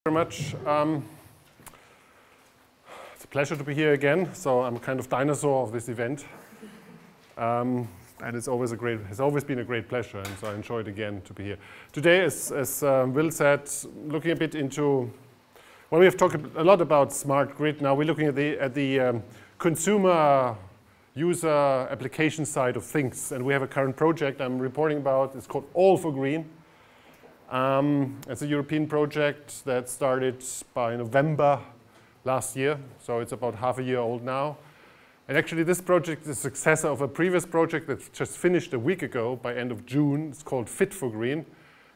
Very much. It's a pleasure to be here again. So I'm kind of dinosaur of this event, and it's always been a great pleasure, and so I enjoy it again to be here today. As Will said, looking a bit into, well, we have talked a lot about smart grid. Now we're looking at the consumer user application side of things, and we have a current project I'm reporting about. It's called All for Green. It's a European project that started by November last year, so it's about half a year old now. And actually this project is a successor of a previous project that just finished a week ago by end of June. It's called Fit for Green.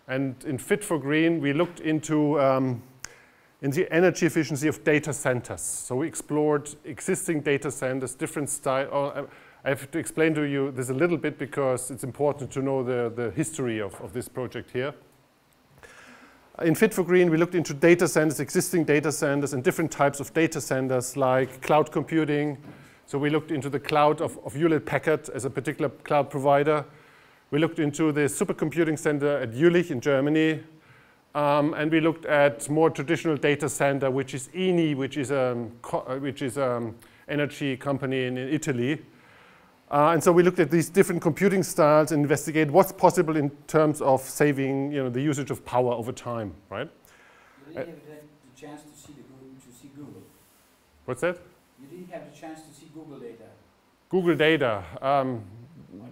And in Fit for Green, we looked into in the energy efficiency of data centers. So we explored existing data centers, different style. I have to explain to you this a little bit because it's important to know the history of this project here. In Fit for Green, we looked into data centers, existing data centers, and different types of data centers like cloud computing. So we looked into the cloud of Hewlett-Packard as a particular cloud provider. We looked into the supercomputing center at Jülich in Germany. And we looked at more traditional data center, which is Eni, which is energy company in Italy. And so we looked at these different computing styles and investigate what's possible in terms of saving, the usage of power over time, right? You didn't have the chance to see Google. What's that? You didn't have the chance to see Google data. Google data.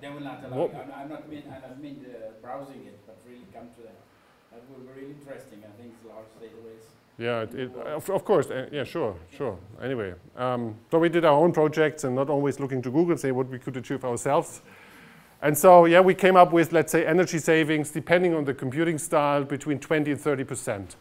They will not allow you. I don't mean browsing it, but really come to that. That will be really interesting. I think it's a large database. Yeah, of course. Yeah, sure. Anyway, so we did our own projects and not always looking to Google, say what we could achieve ourselves. And so, yeah, we came up with, let's say, energy savings, depending on the computing style, between 20 and 30%.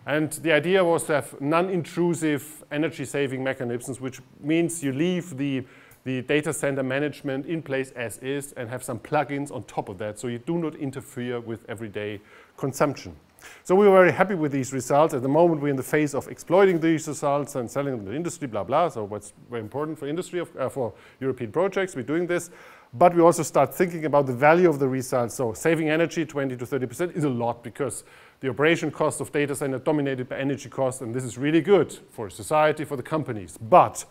And the idea was to have non-intrusive energy saving mechanisms, which means you leave the data center management in place as is and have some plugins on top of that, so you do not interfere with everyday consumption. So we were very happy with these results. At the moment, we're in the phase of exploiting these results and selling them to the industry, blah, blah. So what's very important for industry, for European projects, we're doing this. But we also start thinking about the value of the results. So saving energy, 20 to 30% is a lot because the operation cost of data center dominated by energy costs, and this is really good for society, for the companies. But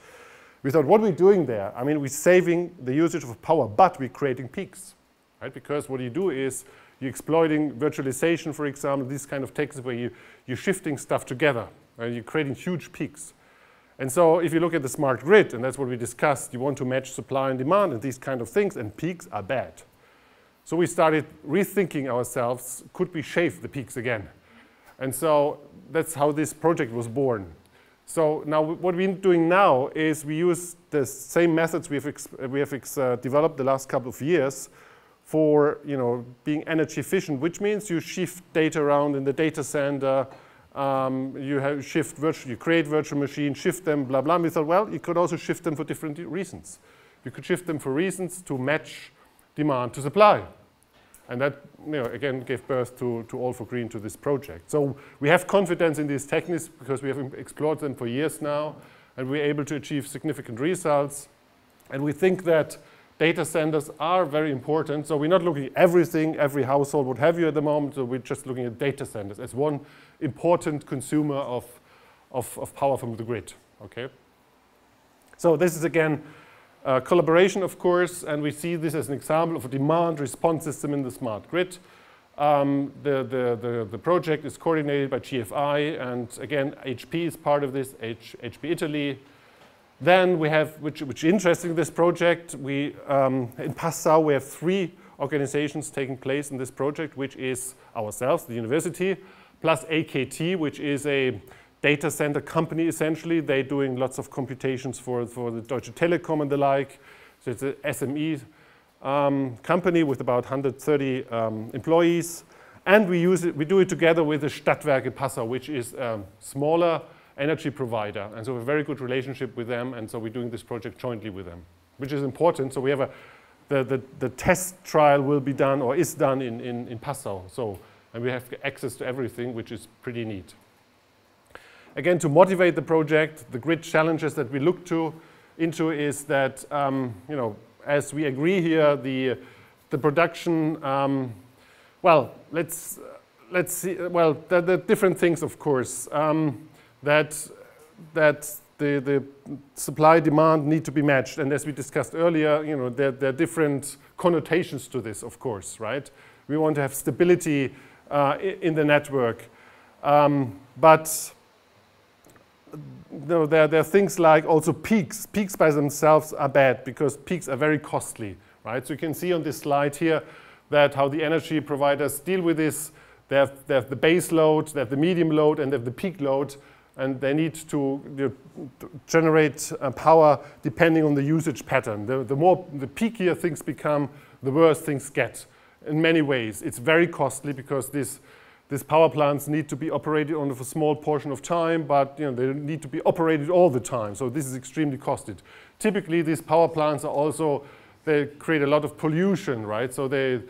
we thought, what are we doing there? I mean, we're saving the usage of power, but we're creating peaks, right? Because what you do is you're exploiting virtualization, for example, these kind of techniques where you're shifting stuff together, and you're creating huge peaks. And so if you look at the smart grid, and that's what we discussed, you want to match supply and demand and these kind of things, and peaks are bad. So we started rethinking ourselves, could we shave the peaks again? And so that's how this project was born. So now what we're doing now is we use the same methods we have developed the last couple of years for being energy efficient, which means you shift data around in the data center, you create virtual machines, shift them, blah, blah. And we thought, well, you could also shift them for different reasons. You could shift them for reasons to match demand to supply. And that, again, gave birth to All for Green, to this project. So we have confidence in these techniques because we have explored them for years now, and we're able to achieve significant results. And we think that data centers are very important. So we're not looking at everything, every household, what have you at the moment. So we're just looking at data centers as one important consumer of power from the grid. Okay. So this is, again, collaboration, of course, and we see this as an example of a demand response system in the smart grid. The project is coordinated by GFI, and again, HP is part of this, HP Italy. Then we have, which is interesting, this project, in Passau, we have 3 organizations taking place in this project, which is ourselves, the university, plus AKT, which is a data center company, essentially. They're doing lots of computations for the Deutsche Telekom and the like. So it's an SME company with about 130 employees. And we do it together with the Stadtwerke Passau, which is a smaller energy provider. And so we have a very good relationship with them. And so we're doing this project jointly with them, which is important. So we have the test trial will be done or is done in Passau. And we have access to everything, which is pretty neat. Again, to motivate the project, the grid challenges that we look into is that, as we agree here, the production, well, let's let's see, well, there are different things, of course, that the supply demand need to be matched. And as we discussed earlier, you know, there are different connotations to this, of course, right? We want to have stability in the network. But there are things like also peaks. Peaks by themselves are bad because peaks are very costly, right? So you can see on this slide here that how the energy providers deal with this. They have the base load, they have the medium load, and they have the peak load. And they need to generate power depending on the usage pattern. The more the peakier things become, the worse things get. In many ways, it's very costly because these power plants need to be operated on a small portion of time, but you know, they need to be operated all the time. So this is extremely costly. Typically, these power plants are also, they create a lot of pollution, right? So they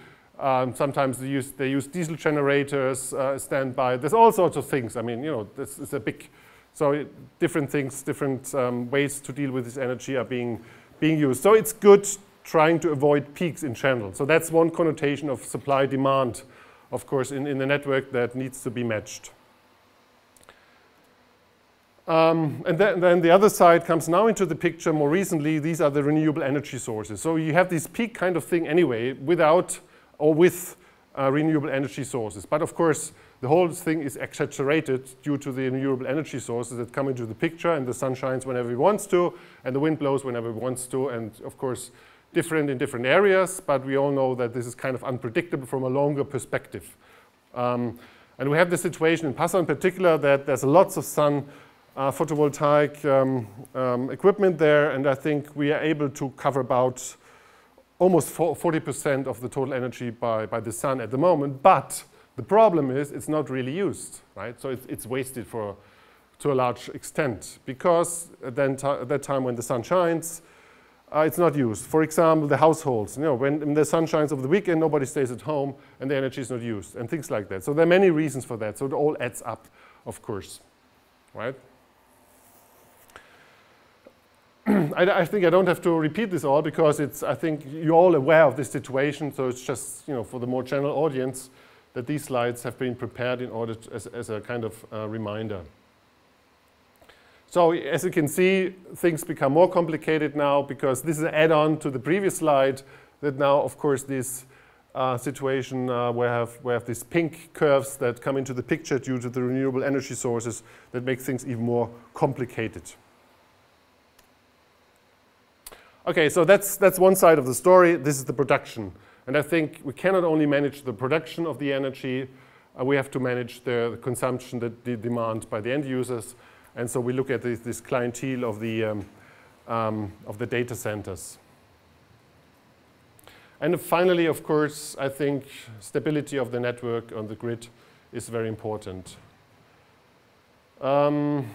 sometimes they use diesel generators, standby. There's all sorts of things. I mean, you know, this is a big, so different things, different ways to deal with this energy are being used. So it's good trying to avoid peaks in general. So that's one connotation of supply demand, of course, in the network that needs to be matched. And then the other side comes now into the picture more recently. These are the renewable energy sources. So you have this peak kind of thing anyway without or with renewable energy sources. But of course, the whole thing is exaggerated due to the renewable energy sources that come into the picture, and the sun shines whenever it wants to, and the wind blows whenever it wants to, and of course, different in different areas, but we all know that this is kind of unpredictable from a longer perspective. And we have the situation in Passau in particular that there's lots of sun photovoltaic equipment there, and I think we are able to cover about almost 40% of the total energy by the sun at the moment, but the problem is it's not really used, right? So it's wasted to a large extent because at that time when the sun shines, it's not used. For example, the households, you know, when the sun shines over the weekend, nobody stays at home and the energy is not used and things like that. So there are many reasons for that. So it all adds up, of course, right? I think I don't have to repeat this all because I think you're all aware of this situation. So it's just, you know, for the more general audience that these slides have been prepared in order to, as a kind of reminder. So as you can see, things become more complicated now because this is an add-on to the previous slide that now, of course, this situation where we have these pink curves that come into the picture due to the renewable energy sources that make things even more complicated. Okay, so that's one side of the story. This is the production. And I think we cannot only manage the production of the energy, we have to manage the consumption, the demand by the end users. And so we look at this clientele of the data centers. And finally, of course, I think stability of the network on the grid is very important. I'm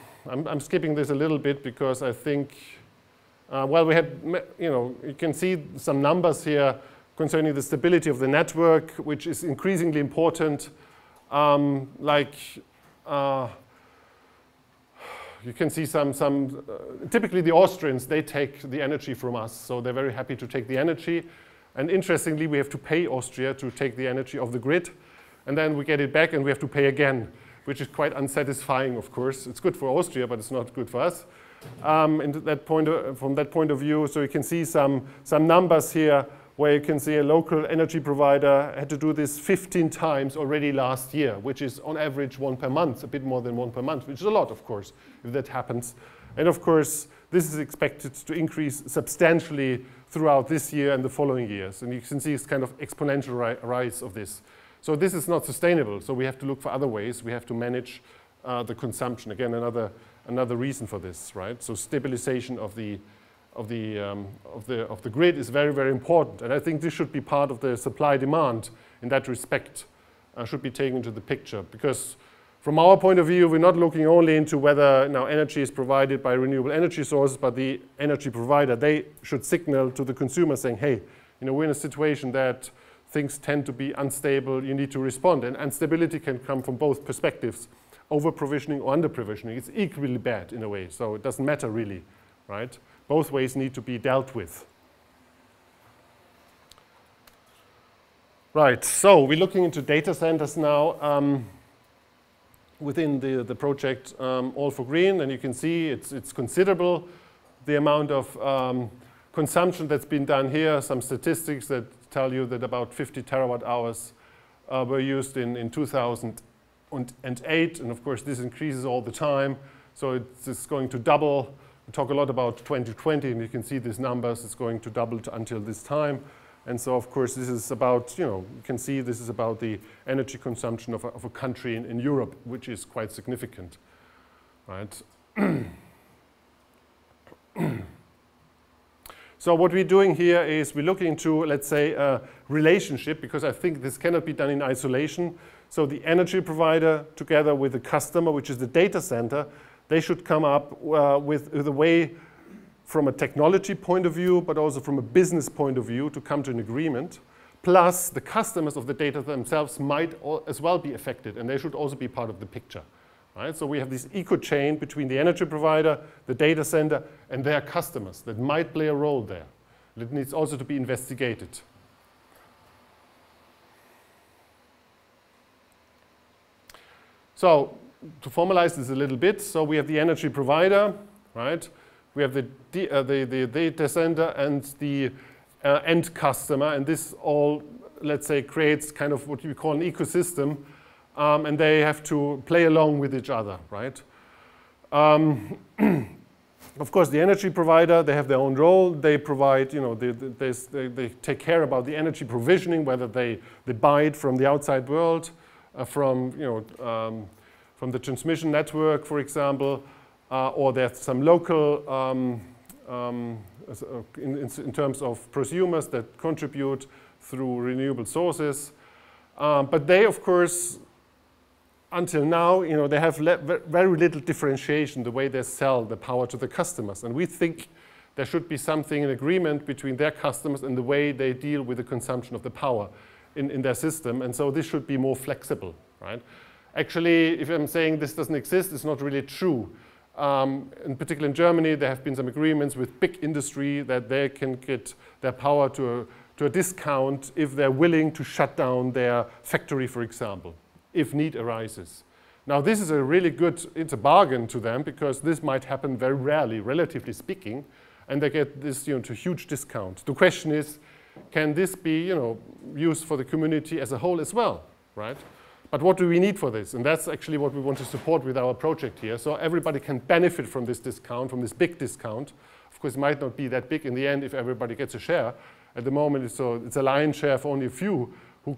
skipping this a little bit because I think, well, we had, you know, you can see some numbers here concerning the stability of the network, which is increasingly important. You can see typically the Austrians, they take the energy from us, so they're very happy to take the energy. And interestingly, we have to pay Austria to take the energy of the grid, and then we get it back and we have to pay again, which is quite unsatisfying, of course. It's good for Austria, but it's not good for us. From that point of view, so you can see some numbers here where you can see a local energy provider had to do this 15 times already last year, which is on average 1 per month, a bit more than 1 per month, which is a lot, of course, if that happens. And of course, this is expected to increase substantially throughout this year and the following years. And you can see it's kind of exponential rise of this. So this is not sustainable, so we have to look for other ways. We have to manage the consumption. Again, another reason for this, right? So stabilization of the grid is very, very important. And I think this should be part of the supply demand in that respect, should be taken into the picture. Because from our point of view, we're not looking only into whether now energy is provided by renewable energy sources, but the energy provider, they should signal to the consumer saying, hey, you know, we're in a situation that things tend to be unstable, you need to respond. And instability can come from both perspectives, over-provisioning or under-provisioning. It's equally bad in a way, so it doesn't matter really, right? Both ways need to be dealt with. Right, so we're looking into data centers now within the project All for Green, and you can see it's considerable, the amount of consumption that's been done here. Some statistics that tell you that about 50 terawatt hours were used in 2008, and of course this increases all the time, so it's going to double. We talk a lot about 2020, and you can see these numbers. It's going to double until this time. And so, of course, this is about, you can see this is about the energy consumption of a country in Europe, which is quite significant, right? So what we're doing here is we're looking into, let's say, a relationship, because I think this cannot be done in isolation. So the energy provider together with the customer, which is the data center, they should come up with a way from a technology point of view, but also from a business point of view to come to an agreement. Plus, the customers of the data themselves might as well be affected, and they should also be part of the picture. Right? So we have this eco chain between the energy provider, the data center, and their customers that might play a role there. It needs also to be investigated. So to formalize this a little bit, so we have the energy provider, right? We have the data center and the end customer, and this all, let's say, creates kind of what you call an ecosystem, and they have to play along with each other, right? Of course, the energy provider, they have their own role. They provide, they take care about the energy provisioning, whether they buy it from the outside world, from the transmission network, for example, or there's some local, in terms of prosumers that contribute through renewable sources. But they, of course, until now, they have very little differentiation the way they sell the power to the customers. And we think there should be something in agreement between their customers and the way they deal with the consumption of the power in their system. And so this should be more flexible, right? Actually, if I'm saying this doesn't exist, it's not really true. In particular in Germany, there have been some agreements with big industry that they can get their power to a discount if they're willing to shut down their factory, for example, if need arises. Now, this is a really good, it's a bargain to them, because this might happen very rarely, relatively speaking, and they get this to a huge discount. The question is, can this be used for the community as a whole as well, right? But what do we need for this? And that's actually what we want to support with our project here. So everybody can benefit from this discount, from this big discount. Of course, it might not be that big in the end if everybody gets a share. At the moment, it's a lion's share of only a few who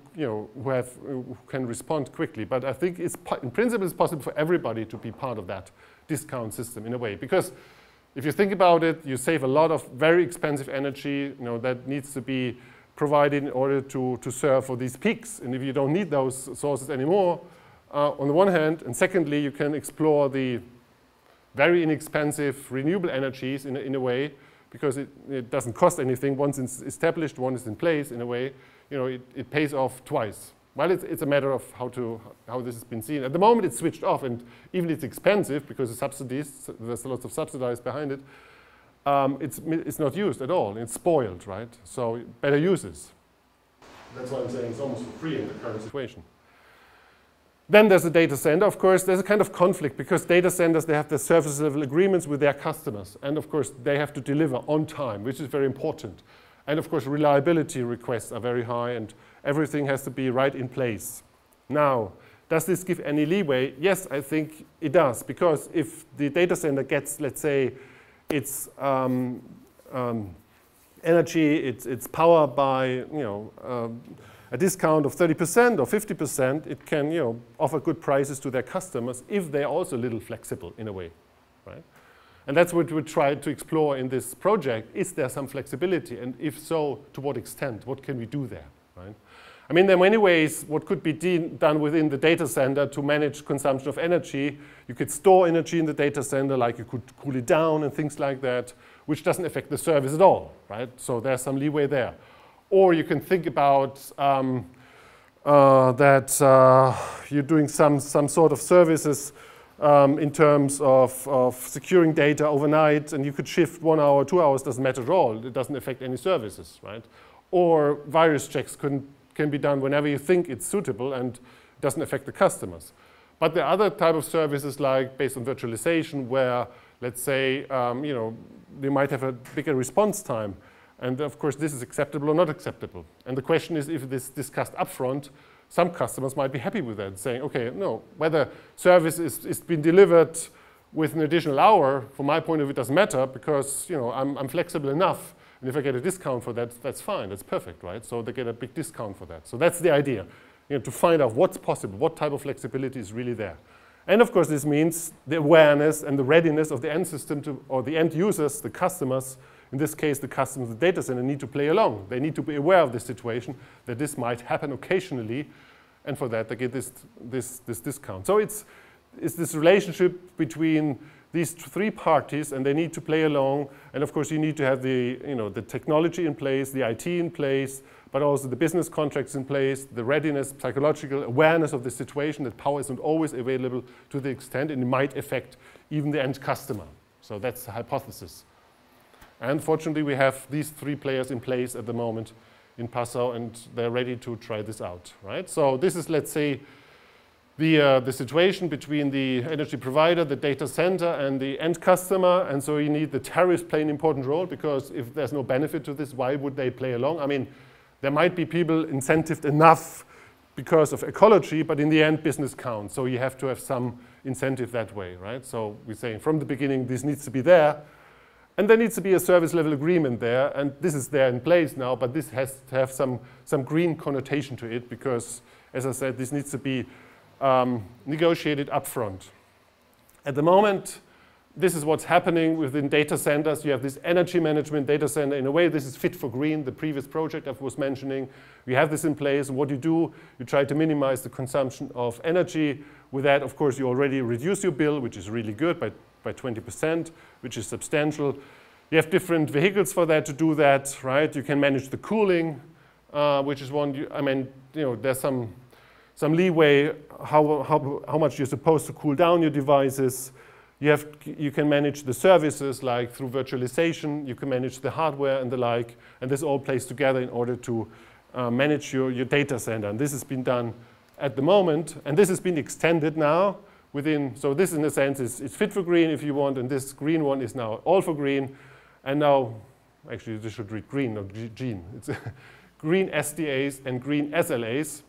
can respond quickly. But I think in principle, it's possible for everybody to be part of that discount system in a way. Because if you think about it, you save a lot of very expensive energy that needs to be provided in order to serve for these peaks. And if you don't need those sources anymore, on the one hand, and secondly, you can explore the very inexpensive renewable energies in a way, because it doesn't cost anything. Once it's established, one is in place, in a way, it pays off twice. Well, it's a matter of how this has been seen. At the moment, it's switched off, and even it's expensive because the subsidies, there's lots of subsidies behind it. It's not used at all. It's spoiled, right? So better uses. That's why I'm saying it's almost for free in the current situation. Then there's the data center. Of course, there's a kind of conflict because data centers, they have the service level agreements with their customers. And of course, they have to deliver on time, which is very important. And of course, reliability requests are very high and everything has to be right in place. Now, does this give any leeway? Yes, I think it does. Because if the data center gets, let's say, its energy, its power by a discount of 30% or 50%, it can offer good prices to their customers if they're also a little flexible in a way, right? And that's what we try to explore in this project. Is there some flexibility? And if so, to what extent? What can we do there, right? I mean, there are many ways what could be done within the data center to manage consumption of energy. You could store energy in the data center, like you could cool it down and things like that, which doesn't affect the service at all, right? So there's some leeway there. Or you can think about that you're doing some sort of services in terms of securing data overnight, and you could shift 1 hour, 2 hours, doesn't matter at all. It doesn't affect any services, right? Or virus checks can can be done whenever you think it's suitable and doesn't affect the customers. But there are other type of services like based on virtualization where, let's say, you know, they might have a bigger response time. And of course, this is acceptable or not acceptable. And the question is, if this is discussed upfront, some customers might be happy with that, saying, okay, no, whether service is being delivered with an additional hour, from my point of view, it doesn't matter because, you know, I'm flexible enough. And if I get a discount for that, that's fine, that's perfect, right? So they get a big discount for that. So that's the idea, you know, to find out what's possible, what type of flexibility is really there. And of course, this means the awareness and the readiness of the end system to, or the end users, the customers, in this case, the customers of the data center need to play along. They need to be aware of this situation, that this might happen occasionally, and for that they get this discount. So it's this relationship between these three parties, and they need to play along. And of course, you need to have the, you know, the technology in place, the IT in place, but also the business contracts in place, the readiness, psychological awareness of the situation, that power isn't always available to the extent, and it might affect even the end customer. So that's the hypothesis. And fortunately, we have these three players in place at the moment in Passau, and they're ready to try this out, right? So this is, let's say, the situation between the energy provider, the data center, and the end customer. And so you need the tariffs play an important role, because if there's no benefit to this, why would they play along? I mean, there might be people incentivized enough because of ecology, but in the end, business counts. So you have to have some incentive that way, right? So we're saying from the beginning, this needs to be there. And there needs to be a service level agreement there, and this is there in place now, but this has to have some green connotation to it, because, as I said, this needs to be negotiated upfront. At the moment, this is what's happening within data centers. You have this energy management data center. In a way, this is fit for green, the previous project I was mentioning. We have this in place. What you do, you try to minimize the consumption of energy. With that, of course, you already reduce your bill, which is really good, by 20%, which is substantial. You have different vehicles for that to do that, right? You can manage the cooling, which is one. I mean, you know, there's some leeway how much you're supposed to cool down your devices. You can manage the services like through virtualization. You can manage the hardware and the like, and this all plays together in order to manage your data center. And this has been done at the moment, and this has been extended now. So this, in a sense, is fit for green if you want, and this green one is now all for green. And now, actually, this should read green, not gene. It's green SDAs and green SLAs.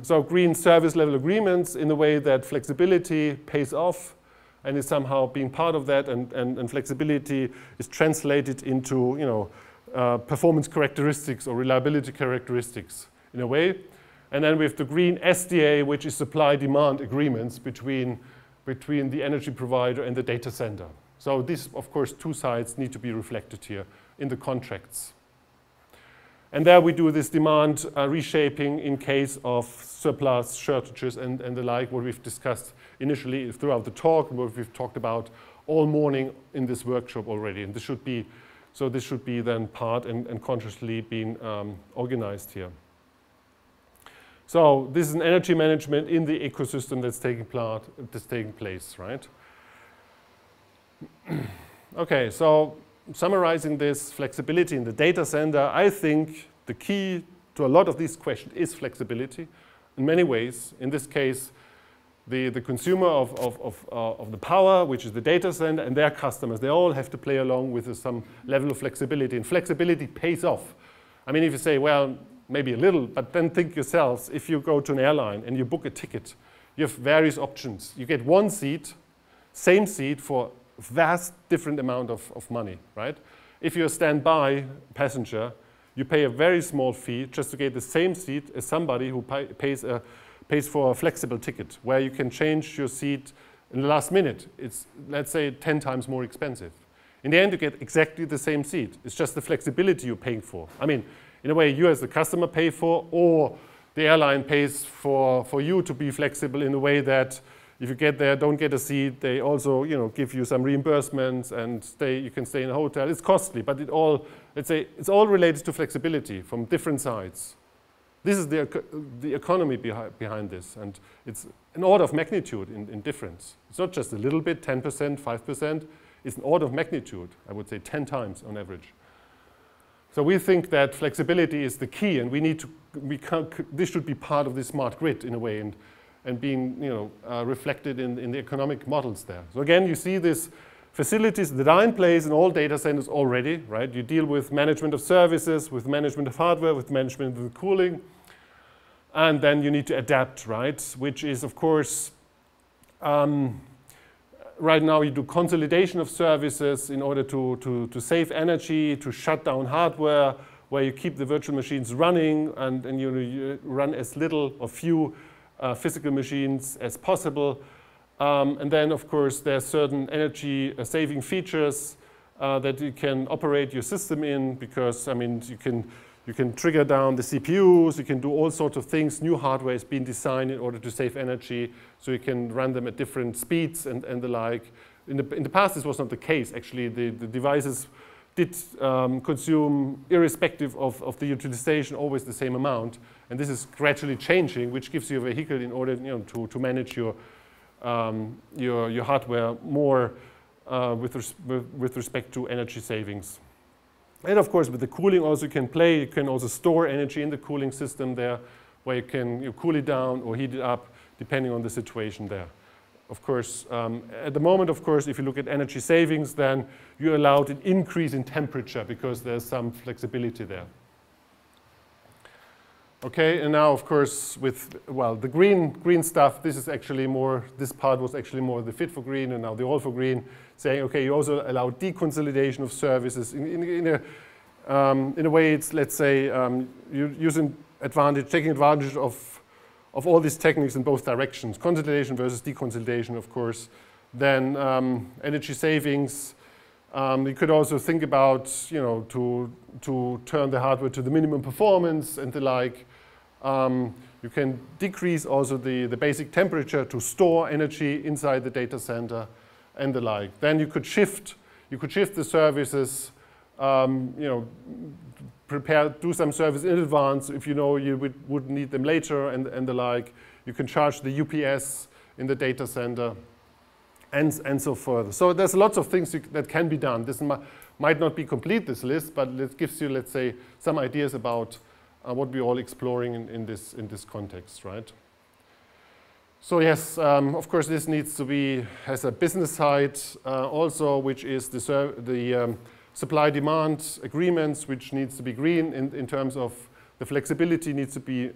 So green service level agreements in the way that flexibility pays off and is somehow being part of that, and flexibility is translated into, you know, performance characteristics or reliability characteristics in a way. And then we have the green SDA, which is supply-demand agreements between the energy provider and the data center. So these, of course, two sides need to be reflected here in the contracts. And there we do this demand reshaping in case of surplus, shortages, and the like, what we've discussed initially throughout the talk, and what we've talked about all morning in this workshop already. And this should be then part and consciously being organized here. So this is an energy management in the ecosystem that's taking place, right? Okay, so summarizing this flexibility in the data center, I think the key to a lot of these questions is flexibility in many ways. In this case, the consumer of the power, which is the data center, and their customers, they all have to play along with some level of flexibility, and flexibility pays off. I mean, if you say, well, maybe a little, but then think yourselves, if you go to an airline and you book a ticket, you have various options. You get one seat, same seat for a vast different amount of money, right? If you're a standby passenger, you pay a very small fee just to get the same seat as somebody who pays for a flexible ticket, where you can change your seat in the last minute. It's, let's say, 10 times more expensive. In the end, you get exactly the same seat. It's just the flexibility you're paying for. I mean, in a way, you as the customer pay for, or the airline pays for you to be flexible in a way that if you get there, don't get a seat, they also, you know, give you some reimbursements and you can stay in a hotel. It's costly, but it all, let's say, it's all related to flexibility from different sides. This is the economy behind this, and it's an order of magnitude in difference. It's not just a little bit, 10%, 5%. It's an order of magnitude, I would say 10 times on average. So we think that flexibility is the key, and this should be part of the smart grid in a way, and being reflected in the economic models there. So again, you see these facilities that are in place in all data centers already, right? You deal with management of services, with management of hardware, with management of the cooling, and then you need to adapt, right? Which is, of course, right now you do consolidation of services in order to save energy, to shut down hardware, where you keep the virtual machines running, and you run as little or few physical machines as possible. And then, of course, there's certain energy saving features that you can operate your system in, because, I mean, you can trigger down the CPUs, you can do all sorts of things. New hardware is being designed in order to save energy, so you can run them at different speeds and the like. In the past, this was not the case. Actually, the devices did consume, irrespective of the utilization, always the same amount. And this is gradually changing, which gives you a vehicle in order to manage your hardware more with respect to energy savings. And of course, with the cooling also you can also store energy in the cooling system there, where you can cool it down or heat it up, depending on the situation there. Of course, at the moment, of course, if you look at energy savings, then you're allowed an increase in temperature because there's some flexibility there. Okay, and now, of course, with, well, the green stuff, this part was actually more the fit for green, and now the all for green, saying, okay, you also allow deconsolidation of services. In a way, it's, let's say, you're taking advantage of all these techniques in both directions, consolidation versus deconsolidation, of course. Then energy savings. You could also think about, to turn the hardware to the minimum performance and the like. You can decrease also the basic temperature to store energy inside the data center and the like. Then you could shift the services, do some service in advance if you know you would need them later and the like. You can charge the UPS in the data center and so forth. So there's lots of things that can be done. This might not be complete, this list, but it gives you, let's say, some ideas about what we're all exploring in this context, right? So yes, of course, this needs to be, has a business side also, which is the supply-demand agreements, which needs to be green in terms of the flexibility needs to be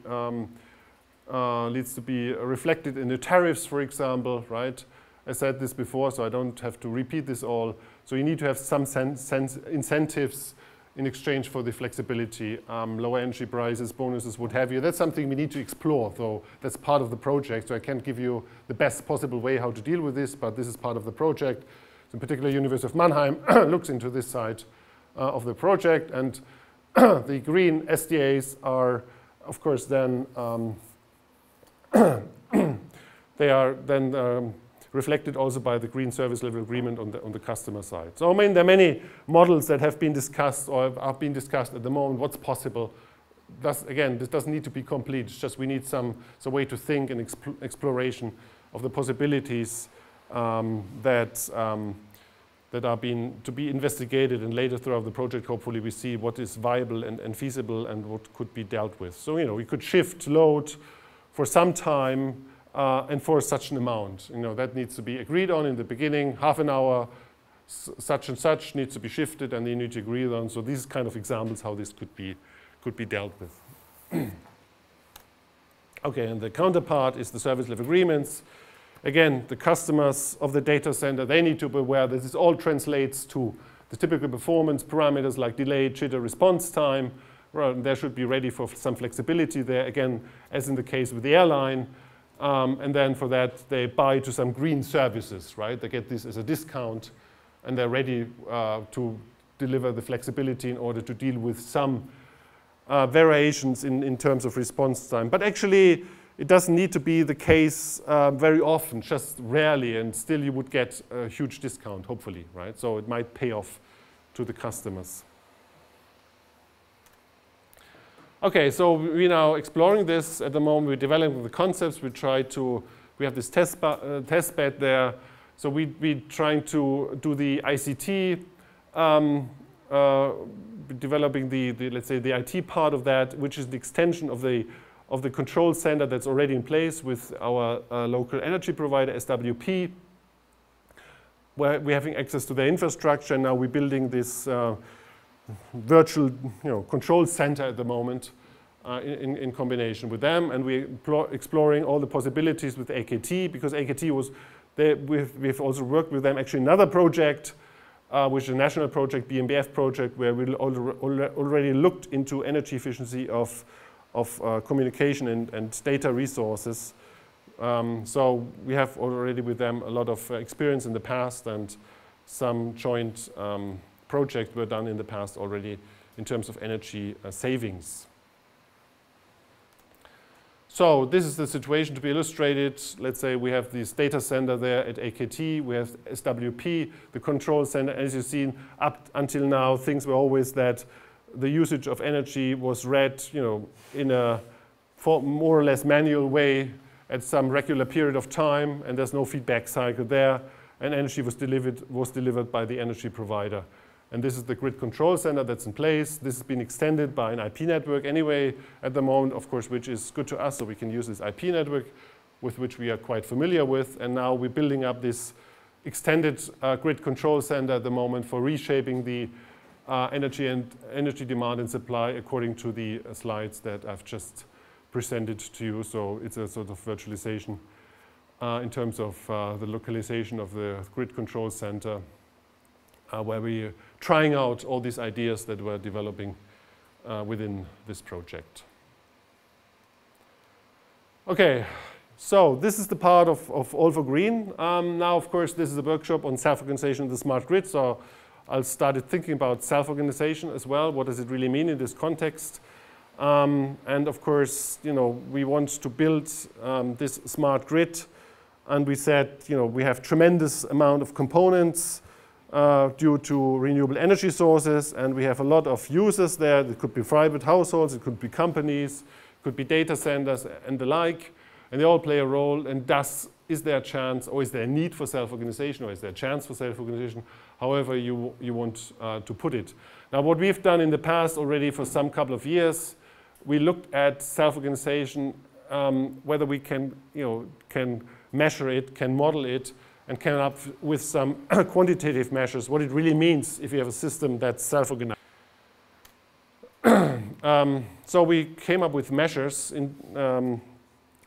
reflected in the tariffs, for example, right? I said this before, so I don't have to repeat this all. So you need to have some incentives in exchange for the flexibility, lower energy prices, bonuses, what have you. That's something we need to explore, though. That's part of the project, so I can't give you the best possible way how to deal with this, but this is part of the project. In particular, University of Mannheim looks into this side of the project, and the green SDAs are, of course, then they are then reflected also by the green service level agreement on the customer side. So I mean, there are many models that have been discussed or are being discussed at the moment. What's possible? Again, this doesn't need to be complete. It's just we need some way to think and exploration of the possibilities that are to be investigated, and later throughout the project, hopefully we see what is viable and feasible and what could be dealt with. So we could shift load for some time and for such an amount. That needs to be agreed on in the beginning. Half an hour, such and such needs to be shifted, and you need to agree on. So these kind of examples how this could be dealt with. Okay, and the counterpart is the service level agreements. Again, the customers of the data center, they need to be aware that this all translates to the typical performance parameters like delay, jitter, response time. Well, they should be ready for some flexibility there, again, as in the case with the airline. And then for that, they buy to some green services, right? They get this as a discount, and they're ready to deliver the flexibility in order to deal with some variations in terms of response time. But actually, it doesn't need to be the case very often, just rarely, and still you would get a huge discount, hopefully, right? So it might pay off to the customers. Okay, so we're now exploring this at the moment. We're developing the concepts. We have this test bed there. So we're trying to do the ICT developing let's say the IT part of that, which is the extension of the control center that's already in place with our local energy provider, SWP, where we're having access to their infrastructure. Now we're building this virtual control center at the moment in combination with them, and we're exploring all the possibilities with AKT, because AKT was there. We've also worked with them actually another project, which is a national project, BMBF project, where we already looked into energy efficiency of communication and data resources. So we have already with them a lot of experience in the past, and some joint projects were done in the past already in terms of energy savings. So this is the situation to be illustrated. Let's say we have this data center there at AKT, we have SWP, the control center. As you've seen, up until now, things were always that the usage of energy was read, in a more or less manual way at some regular period of time, and there's no feedback cycle there, and energy was delivered by the energy provider. And this is the grid control center that's in place. This has been extended by an IP network anyway at the moment, of course, which is good to us, so we can use this IP network with which we are quite familiar with. And now we're building up this extended grid control center at the moment for reshaping the energy demand and supply according to the slides that I've just presented to you. So it's a sort of virtualization in terms of the localization of the grid control center, where we're trying out all these ideas that we're developing within this project. Okay, so this is the part of All for Green. Now, of course, this is a workshop on self-organization of the smart grid, so I'll start thinking about self-organization as well. What does it really mean in this context? And of course, we want to build this smart grid, and we said, we have tremendous amount of components due to renewable energy sources, and we have a lot of users there. It could be private households, it could be companies, it could be data centers and the like, and they all play a role. And thus, is there a chance, or is there a need for self-organization, or is there a chance for self-organization, however you want to put it. Now, what we've done in the past already for some couple of years, we looked at self-organization, whether we can measure it, can model it, and came up with some quantitative measures, what it really means if you have a system that's self-organized. So we came up with measures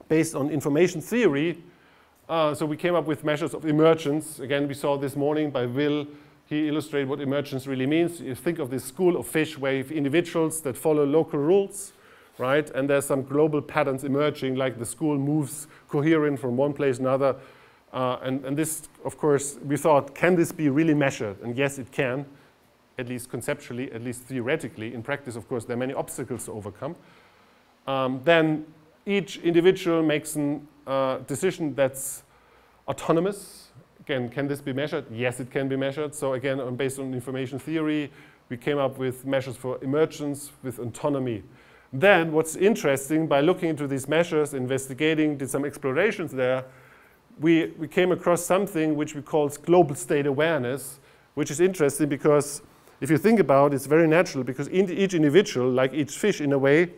based on information theory. So we came up with measures of emergence. Again, we saw this morning by Will. He illustrated what emergence really means. You think of this school of fish where you have individuals that follow local rules, right? And there's some global patterns emerging, like the school moves coherent from one place to another. And this, of course, we thought, can this be really measured? And yes, it can, at least conceptually, at least theoretically. In practice, of course, there are many obstacles to overcome. Then each individual makes a decision that's autonomous. Again, can this be measured? Yes, it can be measured. So again, based on information theory, we came up with measures for emergence with autonomy. Then what's interesting, by looking into these measures, investigating, did some explorations there, we came across something which we call global state awareness, which is interesting because if you think about it, it's very natural, because each individual, like each fish in a way,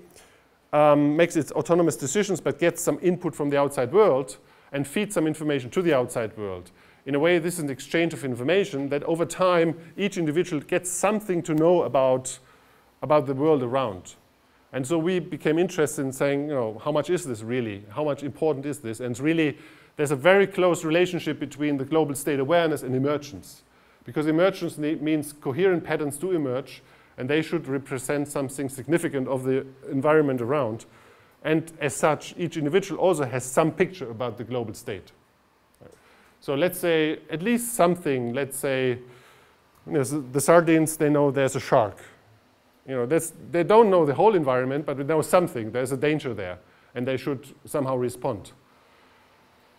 makes its autonomous decisions but gets some input from the outside world and feeds some information to the outside world. In a way, this is an exchange of information that over time each individual gets something to know about the world around. And so we became interested in saying, how much is this really? How much important is this? And it's really, there's a very close relationship between the global state awareness and emergence. Because emergence means coherent patterns do emerge, and they should represent something significant of the environment around. And as such, each individual also has some picture about the global state. So let's say, at least something, let's say, the sardines, they know there's a shark. They don't know the whole environment, but they know something, there's a danger there, and they should somehow respond.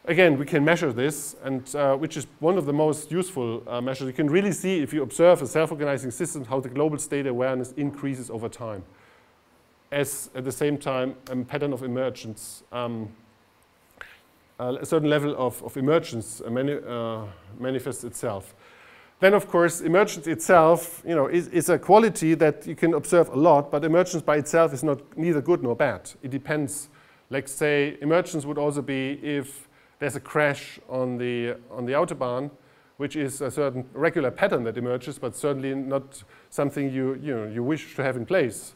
Again, we can measure this, and which is one of the most useful measures. You can really see, if you observe a self-organizing system, how the global state awareness increases over time. As at the same time, a pattern of emergence, a certain level of emergence manifests itself. Then, of course, emergence itself, is a quality that you can observe a lot, but emergence by itself is neither good nor bad. It depends. Like, say, emergence would also be if there's a crash on the autobahn, which is a certain regular pattern that emerges, but certainly not something you wish to have in place.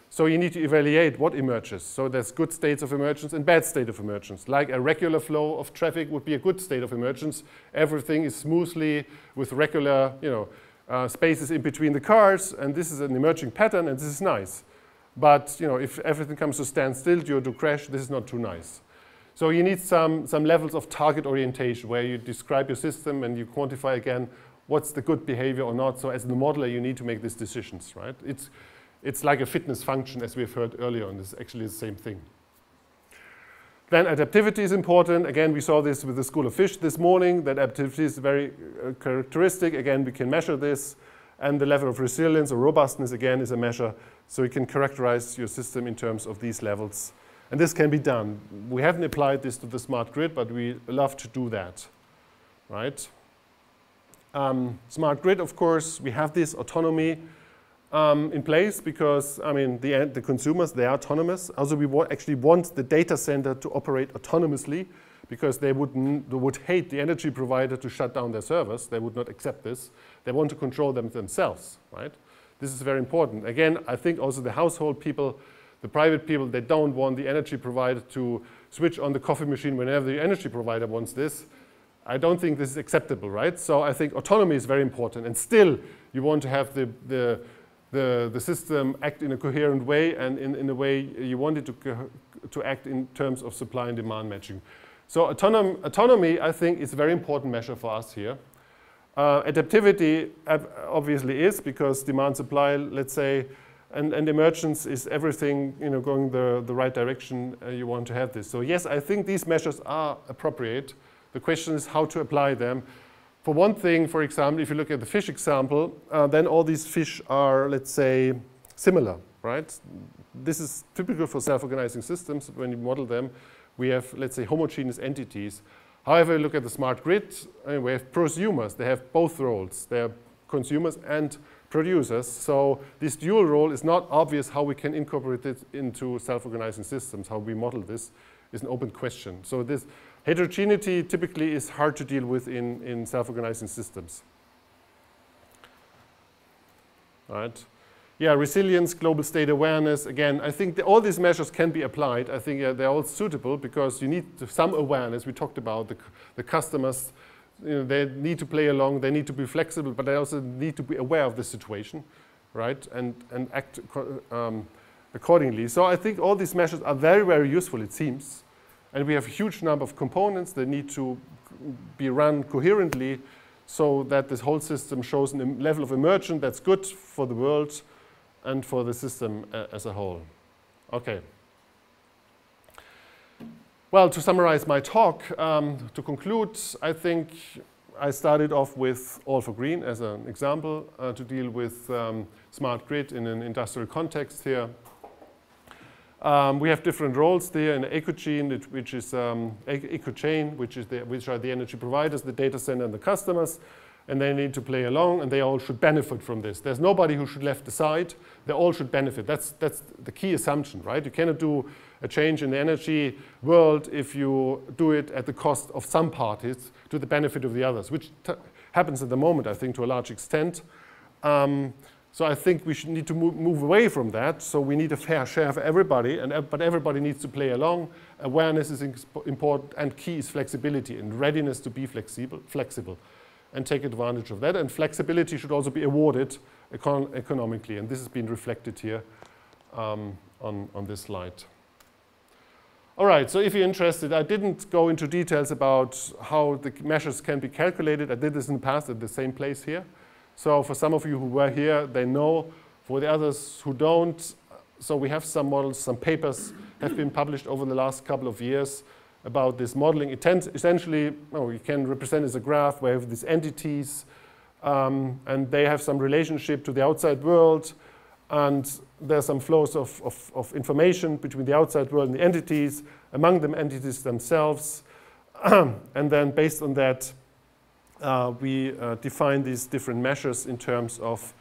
So you need to evaluate what emerges. So there's good states of emergence and bad state of emergence. Like a regular flow of traffic would be a good state of emergence. Everything is smoothly with regular, spaces in between the cars, and this is an emerging pattern, and this is nice. But if everything comes to standstill due to crash, this is not too nice. So you need some levels of target orientation where you describe your system and you quantify again what's the good behavior or not. So as the modeler, you need to make these decisions, right? It's like a fitness function, as we've heard earlier, and it's actually the same thing. Then adaptivity is important. Again, we saw this with the School of Fish this morning, that adaptivity is very characteristic. Again, we can measure this. And the level of resilience or robustness, again, is a measure. So you can characterize your system in terms of these levels. And this can be done. We haven't applied this to the smart grid, but we love to do that, right? Smart grid, of course, we have this autonomy in place because, the consumers, they are autonomous. Also, we actually want the data center to operate autonomously because they would hate the energy provider to shut down their servers. They would not accept this. They want to control them themselves, right? This is very important. Again, I think also the household people, the private people, they don't want the energy provider to switch on the coffee machine whenever the energy provider wants this. I don't think this is acceptable, right? So I think autonomy is very important. And still, you want to have the system act in a coherent way and in a way you want it to act in terms of supply and demand matching. So autonomy, I think, is a very important measure for us here. Adaptivity obviously is because demand supply, let's say, and emergence is everything going the right direction you want to have this. So yes, I think these measures are appropriate. The question is how to apply them. For one thing, for example, if you look at the fish example, then all these fish are, let's say, similar, right? This is typical for self-organizing systems. When you model them, we have, let's say, homogeneous entities. However, look at the smart grid, we have prosumers. They have both roles. They're consumers and producers. So this dual role is not obvious how we can incorporate it into self-organizing systems. How we model this is an open question. So this heterogeneity typically is hard to deal with in self-organizing systems. All right. Yeah, resilience, global state awareness. Again, I think all these measures can be applied. I think they're all suitable because you need some awareness. We talked about the customers. They need to play along. They need to be flexible, but they also need to be aware of the situation, right? And act accordingly. So I think all these measures are very, very useful, it seems. And we have a huge number of components that need to be run coherently so that this whole system shows a level of emergence that's good for the world and for the system as a whole. Okay. Well, to summarize my talk, to conclude, I think I started off with All for Green as an example to deal with smart grid in an industrial context here. We have different roles there in the eco-chain, which is which are the energy providers, the data center, and the customers. And they need to play along, and they all should benefit from this. There's nobody who should left aside. They all should benefit. That's the key assumption, right? You cannot do a change in the energy world if you do it at the cost of some parties to the benefit of the others, which happens at the moment, I think, to a large extent. So I think we should need to move away from that. So we need a fair share for everybody, but everybody needs to play along. Awareness is important, and key is flexibility and readiness to be flexible. And take advantage of that. And flexibility should also be awarded economically. And this has been reflected here on this slide. All right, so if you're interested, I didn't go into details about how the measures can be calculated. I did this in the past at the same place here. So for some of you who were here, they know. For the others who don't, so we have some models, some papers have been published over the last couple of years about this modeling. It tends essentially, you can represent as a graph where you have these entities and they have some relationship to the outside world, and there are some flows of information between the outside world and the entities, among them entities themselves. And then based on that, we define these different measures in terms of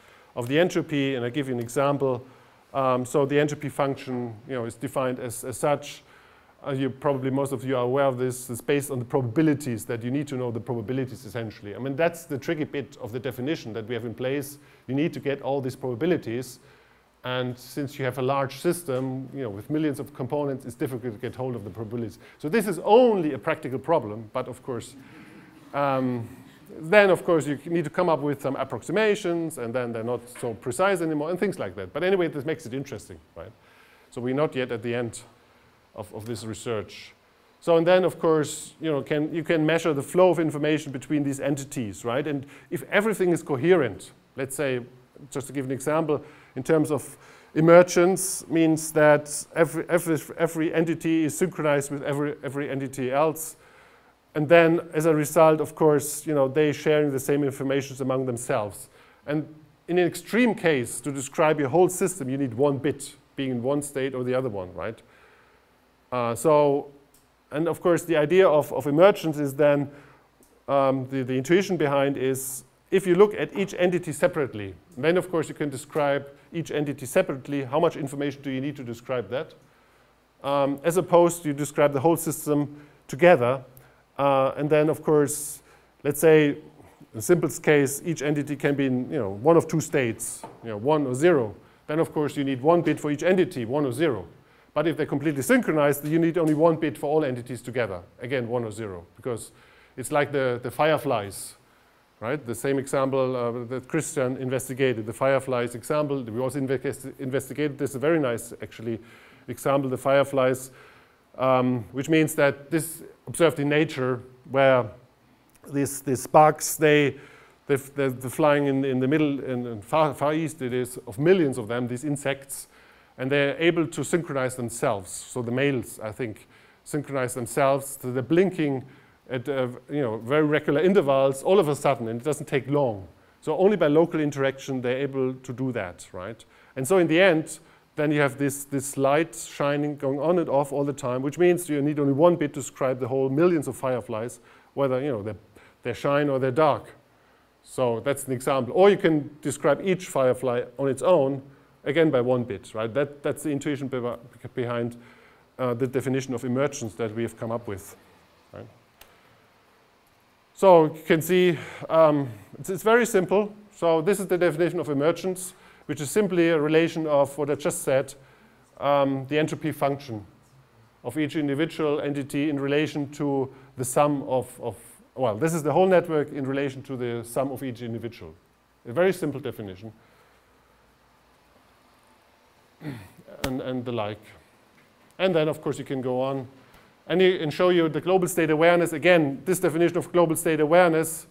the entropy, and I give you an example. So the entropy function, is defined as such. Most of you are aware of this. It's based on the probabilities that you need to know the probabilities, essentially. I mean, that's the tricky bit of the definition that we have in place. You need to get all these probabilities. And since you have a large system, with millions of components, it's difficult to get hold of the probabilities. So this is only a practical problem. But of course, then of course you need to come up with some approximations, and then they're not so precise anymore, and things like that. But anyway, this makes it interesting, right? So we're not yet at the end of this research. So and then of course, you can measure the flow of information between these entities, right? And if everything is coherent, let's say, just to give an example, in terms of emergence, means that every entity is synchronized with every entity else. And then as a result, of course, they sharing the same information among themselves. And in an extreme case, to describe your whole system, you need one bit being in one state or the other one, right? And of course, the idea of emergence is then, the intuition behind is, if you look at each entity separately, then of course you can describe each entity separately. How much information do you need to describe that? As opposed to you describe the whole system together. And then of course, let's say, in the simplest case, each entity can be in one of two states, 1 or 0. Then of course you need one bit for each entity, 1 or 0. But if they're completely synchronized, you need only one bit for all entities together. Again, 1 or 0, because it's like the fireflies, right? The same example that Christian investigated, the fireflies example. We also investigated this, a very nice, actually, example, the fireflies, which means that this observed in nature, where these sparks, they're flying in the middle, in far east, it is, of millions of them, these insects. And they're able to synchronize themselves. So the males, I think, synchronize themselves. So they're blinking at very regular intervals all of a sudden, and it doesn't take long. So only by local interaction they're able to do that, right? And so in the end, then you have this light shining, going on and off all the time, which means you need only one bit to describe the whole millions of fireflies, whether they shine or they're dark. So that's an example. Or you can describe each firefly on its own, again by one bit, right? That's the intuition behind the definition of emergence that we have come up with, right? So you can see it's very simple. So this is the definition of emergence, which is simply a relation of what I just said, the entropy function of each individual entity in relation to the sum well, this is the whole network in relation to the sum of each individual. A very simple definition. And the like. And then, of course, you can go on and show you the global state awareness. Again, this definition of global state awareness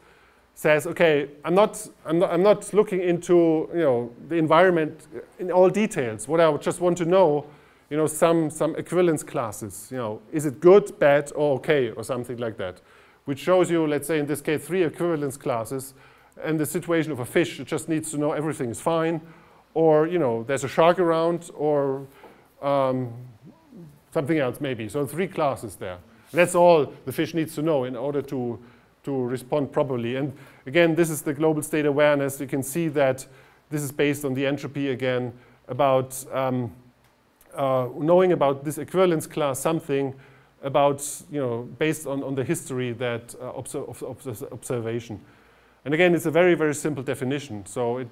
says, okay, I'm not looking into the environment in all details. What I just want to know, some equivalence classes. Is it good, bad, or okay, or something like that, which shows you, let's say in this case, 3 equivalence classes. And the situation of a fish, it just needs to know everything is fine. Or, there's a shark around, or something else maybe. So 3 classes there. That's all the fish needs to know in order to respond properly. And again, this is the global state awareness. You can see that this is based on the entropy again, about knowing about this equivalence class, something about, based on the history that of observation. And again, it's a very, very simple definition. So it,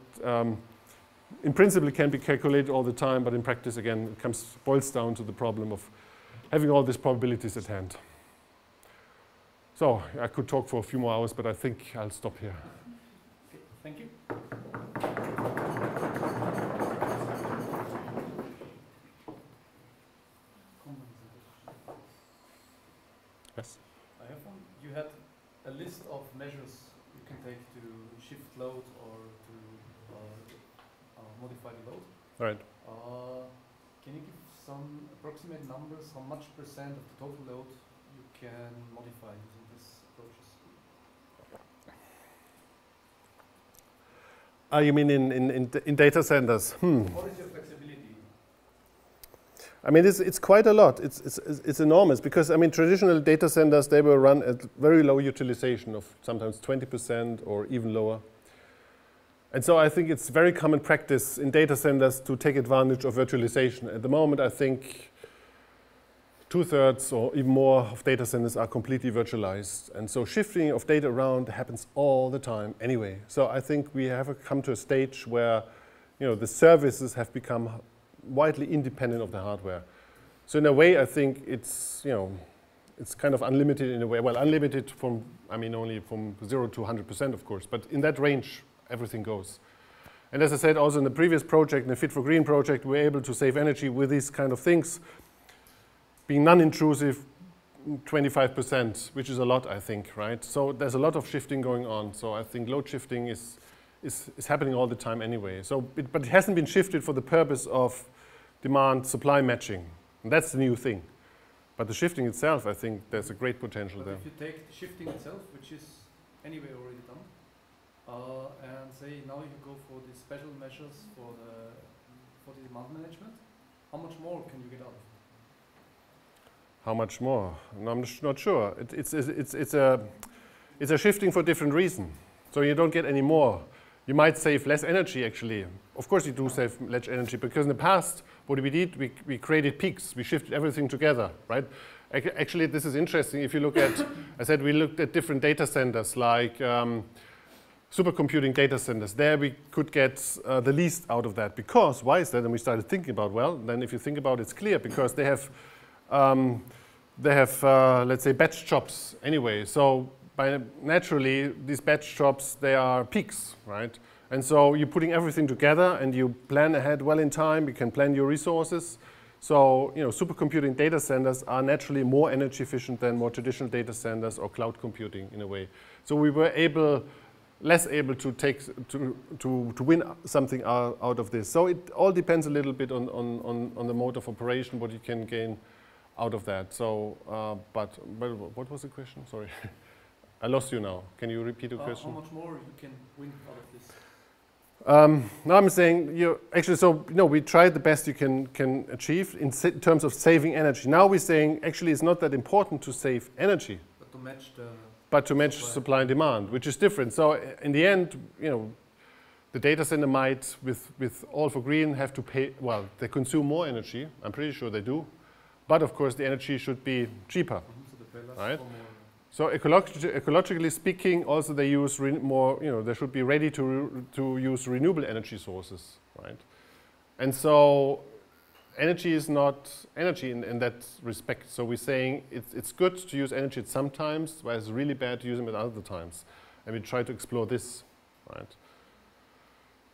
in principle, it can be calculated all the time, but in practice, again, it boils down to the problem of having all these probabilities at hand. So I could talk for a few more hours, but I think I'll stop here. Okay, thank you. Yes? I have one. You had a list of measures you can take to shift load or to modify the load. All right. Can you give some approximate numbers, how much % of the total load you can modify using these approaches? You mean in data centers? What is your flexibility? I mean, it's quite a lot. It's enormous because, I mean, traditional data centers, they will run at very low utilization of sometimes 20% or even lower. And so I think it's very common practice in data centers to take advantage of virtualization. At the moment, I think 2/3 or even more of data centers are completely virtualized. And so shifting of data around happens all the time anyway. So I think we have come to a stage where, you know, the services have become widely independent of the hardware. So in a way, I think it's, you know, it's kind of unlimited in a way. Well, unlimited from, I mean, only from 0 to 100%, of course, but in that range, everything goes. And as I said, also in the previous project, in the Fit for Green project, we're able to save energy with these kind of things. Being non-intrusive, 25%, which is a lot, I think, right? So there's a lot of shifting going on. So I think load shifting is happening all the time anyway. So, but it hasn't been shifted for the purpose of demand-supply matching. And that's the new thing. But the shifting itself, I think there's a great potential there. If you take the shifting itself, which is anyway already done, and say now you go for the special measures for the demand management, how much more can you get out of it? How much more? No, I'm not sure. It's a shifting for different reason. So you don't get any more. You might save less energy, actually. Of course you do save less energy, because in the past, what we did, we created peaks. We shifted everything together, right? Actually, this is interesting. If you look at, I said we looked at different data centers, like supercomputing data centers. There we could get the least out of that. Because, why is that? And we started thinking about, well, then if you think about it, it's clear, because they have, let's say, batch jobs anyway. So naturally, these batch jobs, they are peaks, right? And so you're putting everything together and you plan ahead well in time. You can plan your resources. So, you know, supercomputing data centers are naturally more energy efficient than more traditional data centers or cloud computing in a way. So we were less able to take to win something out of this. So it all depends a little bit on the mode of operation, what you can gain out of that. So, but what was the question? Sorry. I lost you now. Can you repeat the question? How much more you can win out of this? No, I'm saying, actually, so, you know, we tried the best you can achieve in terms of saving energy. Now we're saying, actually, it's not that important to save energy. But to match the... But to match supply and demand, which is different. So in the end, you know, the data center might, with All for Green, have to pay, well, they consume more energy. I'm pretty sure they do. But of course, the energy should be cheaper, right? So ecologically speaking, also they use more, you know, they should be ready to use renewable energy sources, right? And so energy is not energy in that respect. So we're saying it's good to use energy at some times, but it's really bad to use them at other times. And we try to explore this, right?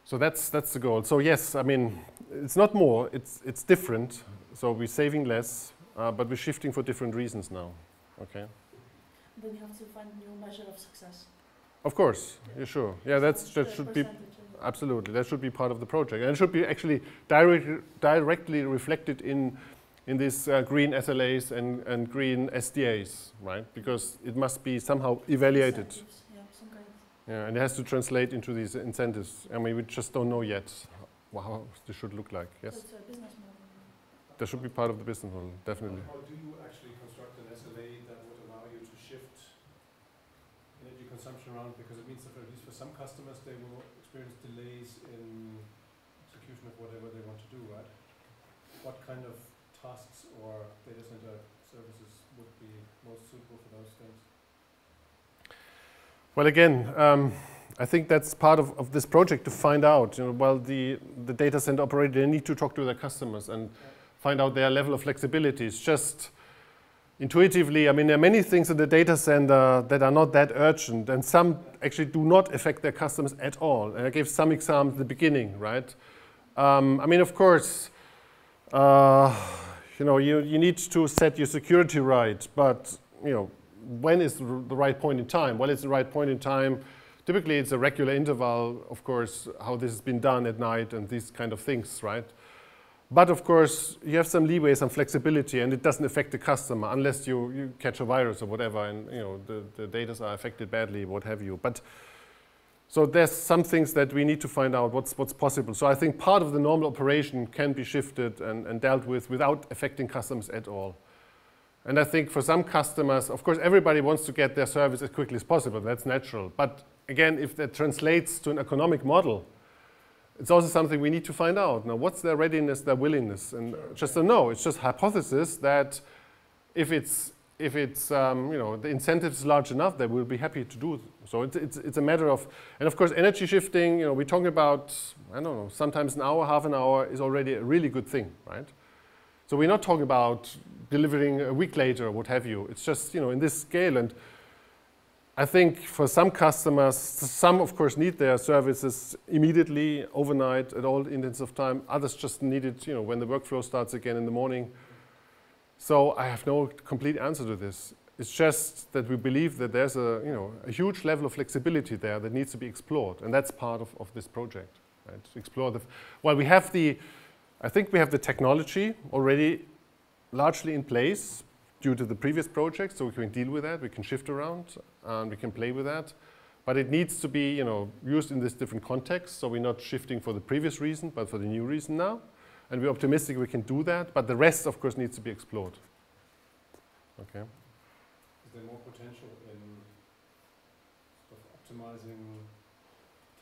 So that's the goal. So yes, I mean, it's not more, it's different. So we're saving less, but we're shifting for different reasons now, okay? Then you have to find a new measure of success. Of course, yeah, sure. Yeah, that should be, absolutely, that should be part of the project. And it should be actually directly reflected in these green SLAs and green SDAs, right? Because it must be somehow evaluated. Yeah, some kind. Yeah, and it has to translate into these incentives. I mean, we just don't know yet how this should look like, yes? So it's a business model. That should be part of the business model, definitely. How do you actually construct an SLA that would allow you to shift energy consumption around? Because it means that at least for some customers, they will experience delays in execution of whatever they want to do, right? What kind of tasks or data center services would be most suitable for those things? Well, again, I think that's part of this project to find out. You know, well, the data center operator, they need to talk to their customers and find out their level of flexibility. It's just intuitively, I mean, there are many things in the data center that are not that urgent, and some actually do not affect their customers at all. And I gave some examples at the beginning, right? I mean, of course, you know, you need to set your security right, but, you know, when is the right point in time? Well, it's the right point in time. Typically, it's a regular interval, of course, how this has been done at night and these kind of things, right? But of course, you have some leeway, some flexibility, and it doesn't affect the customer unless you catch a virus or whatever, and you know the data are affected badly, what have you. But So there's some things that we need to find out what's possible. So I think part of the normal operation can be shifted and dealt with without affecting customers at all. And I think for some customers, of course, everybody wants to get their service as quickly as possible. That's natural. But again, if that translates to an economic model, it's also something we need to find out. Now, what's their readiness, their willingness? And just a no, it's just hypothesis that if it's you know, the incentive is large enough, they will be happy to do it. So it's a matter of, and of course, energy shifting, you know, we're talking about, I don't know, sometimes an hour, half an hour is already a really good thing, right? So we're not talking about delivering a week later or what have you. It's just, you know, in this scale. And I think for some customers, some of course need their services immediately, overnight, at all intents of time. Others just need it, you know, when the workflow starts again in the morning. So I have no complete answer to this. It's just that we believe that there's a, you know, a huge level of flexibility there that needs to be explored, and that's part of this project, right? To explore the, well, we have the, I think we have the technology already largely in place due to the previous project, so we can deal with that, we can shift around, and we can play with that. But it needs to be, you know, used in this different context, so we're not shifting for the previous reason, but for the new reason now. And we're optimistic we can do that, but the rest, of course, needs to be explored. Okay. Is there more potential in sort of optimizing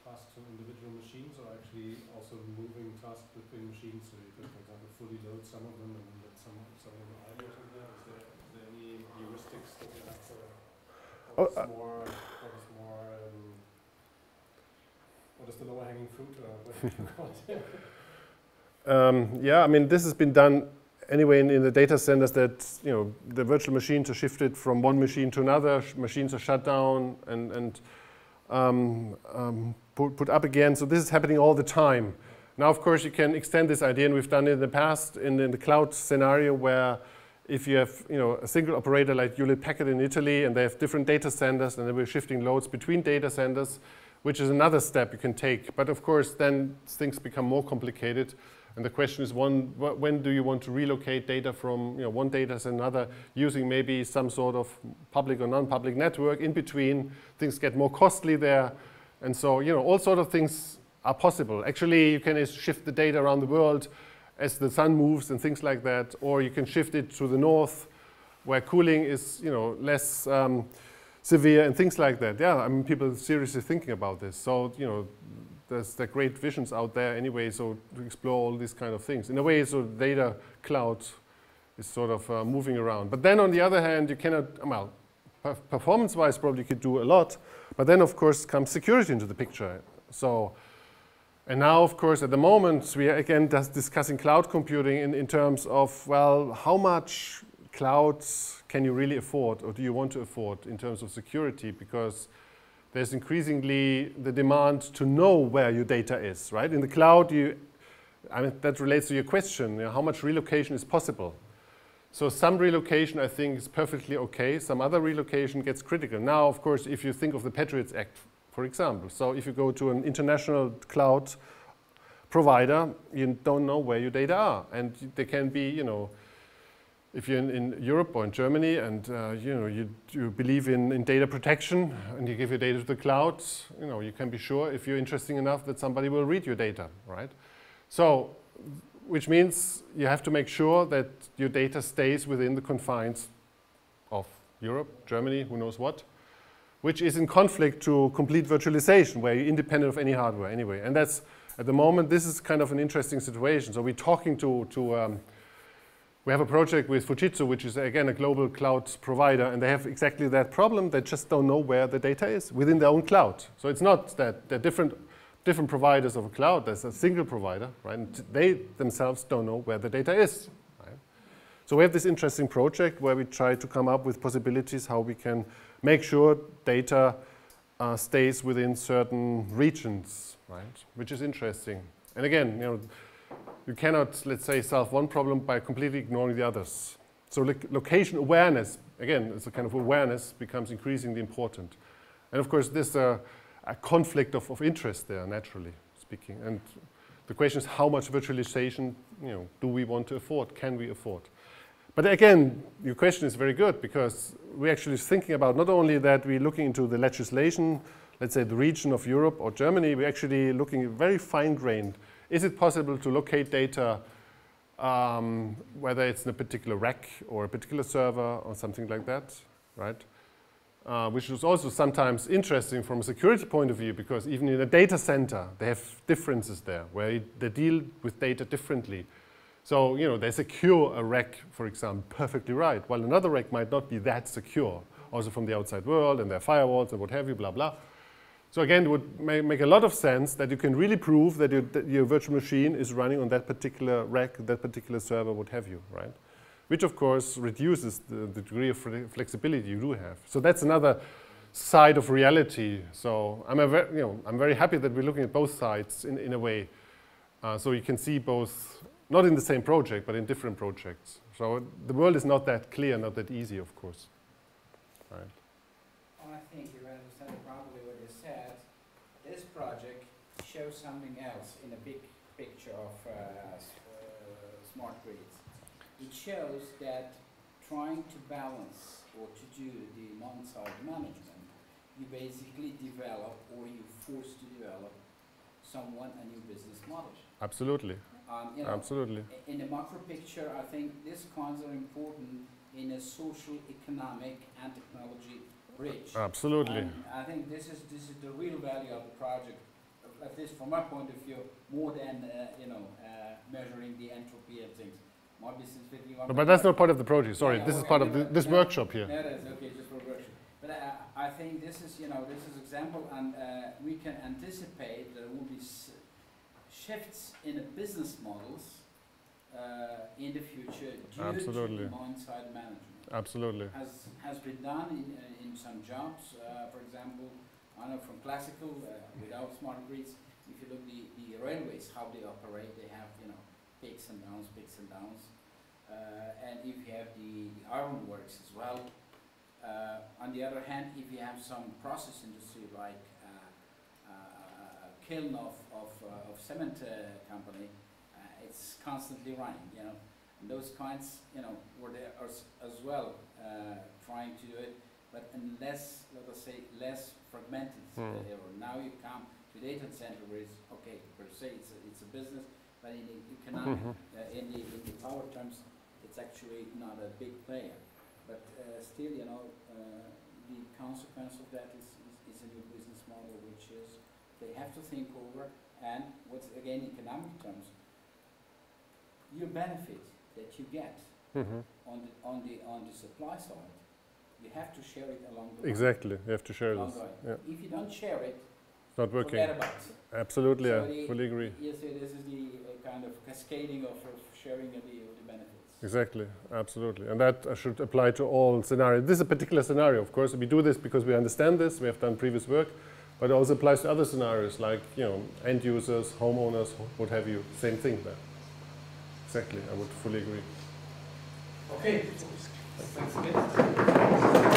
tasks on individual machines, or actually also moving tasks between machines, so you could, for example, fully load some of them and then let some of them idle from there? Is there any heuristics that you have for what is the lower hanging fruit, or what do you call it? Yeah, I mean, this has been done anyway in the data centers, that, you know, the virtual machines are shifted from one machine to another, machines are shut down and put up again. So this is happening all the time. Now, of course, you can extend this idea, and we've done it in the past in the cloud scenario, where if you have, you know, a single operator like Hewlett Packard in Italy, and they have different data centers, and then we're shifting loads between data centers, which is another step you can take. But of course, then things become more complicated. And the question is, when do you want to relocate data from, you know, one data to another, using maybe some sort of public or non-public network in between? Things get more costly there. And so, you know, all sort of things are possible. Actually, you can shift the data around the world as the sun moves and things like that. Or you can shift it to the north, where cooling is, you know, less severe and things like that. Yeah, I mean, people are seriously thinking about this. So, you know, there's the great visions out there anyway, so to explore all these kind of things. In a way, so data cloud is sort of moving around. But then on the other hand, you cannot, well, performance-wise probably you could do a lot, but then of course comes security into the picture. So, and now of course at the moment, we are again discussing cloud computing in terms of, well, how much clouds can you really afford, or do you want to afford in terms of security? Because there's increasingly the demand to know where your data is, right? In the cloud, I mean, that relates to your question, you know, how much relocation is possible? So some relocation, I think, is perfectly okay. Some other relocation gets critical. Now, of course, if you think of the Patriots Act, for example, so if you go to an international cloud provider, you don't know where your data are. And they can be, you know, if you're in Europe or in Germany and you know, you believe in data protection and you give your data to the cloud, you know, you can be sure, if you're interesting enough, that somebody will read your data, right? So, which means you have to make sure that your data stays within the confines of Europe, Germany, who knows what, which is in conflict to complete virtualization, where you're independent of any hardware anyway. And that's, at the moment, this is kind of an interesting situation. So we're talking we have a project with Fujitsu, which is, again, a global cloud provider, and they have exactly that problem. They just don't know where the data is within their own cloud. So it's not that they're different providers of a cloud. There's a single provider, right? And they themselves don't know where the data is, right? So we have this interesting project where we try to come up with possibilities how we can make sure data stays within certain regions, right? Which is interesting. And again, you know, you cannot, let's say, solve one problem by completely ignoring the others. So location awareness, again, it's a kind of awareness, becomes increasingly important. And of course, there's a conflict of interest there, naturally speaking. And the question is, how much virtualization, you know, do we want to afford? Can we afford? But again, your question is very good, because we're actually thinking about not only that we're looking into the legislation, let's say, the region of Europe or Germany, we're actually looking very fine-grained. Is it possible to locate data, whether it's in a particular rack or a particular server or something like that, right? Which is also sometimes interesting from a security point of view, because even in a data center, they have differences there, where they deal with data differently. So, you know, they secure a rack, for example, perfectly right, while another rack might not be that secure, also from the outside world, and their firewalls and what have you, blah, blah. So again, it would make a lot of sense that you can really prove that your virtual machine is running on that particular rack, that particular server, what have you, right? Which, of course, reduces the degree of flexibility you do have. So that's another side of reality. So I'm very happy that we're looking at both sides in a way. So you can see both, not in the same project, but in different projects. So the world is not that clear, not that easy, of course. Right. Well, I think you understand probably what you said. This project shows something else in a big picture of smart grids. It shows that trying to balance or to do the on-site management, you basically develop or you force to develop a new business model. Absolutely. You know, absolutely. In the macro picture, I think these kinds are important in a social, economic, and technology bridge. Absolutely. And I think this is the real value of the project, at least from my point of view, more than measuring the entropy and things. No, but that's not part of the project. Sorry, this is part of this workship here. Yeah, that's okay, just for workshop. But I think this is example, and we can anticipate there will be shifts in the business models in the future due to the on-site management. Absolutely. Has been done in some jobs. For example, I know from classical without smart grids. If you look the railways, how they operate, they have peaks and downs, and if you have the ironworks as well. On the other hand, if you have some process industry like a kiln of cement company, it's constantly running, and those kinds, were there as well trying to do it, but in less, let us say, less fragmented area. Now you come to data center where it's okay per se, it's a business. But in the economic, in the power terms, it's actually not a big player. But still, the consequence of that is a new business model, which is they have to think over. And what's again economic terms, your benefit that you get on the supply side, you have to share it along the way. Exactly, you have to share this. Yeah. If you don't share it, not working. Forget about it. Absolutely, so I fully agree. Yes, so this is the kind of cascading of sharing of the benefits. Exactly, absolutely. And that should apply to all scenarios. This is a particular scenario, of course. We do this because we understand this, we have done previous work, but it also applies to other scenarios like, end users, homeowners, what have you. Same thing there. Exactly, I would fully agree. Okay, thanks again.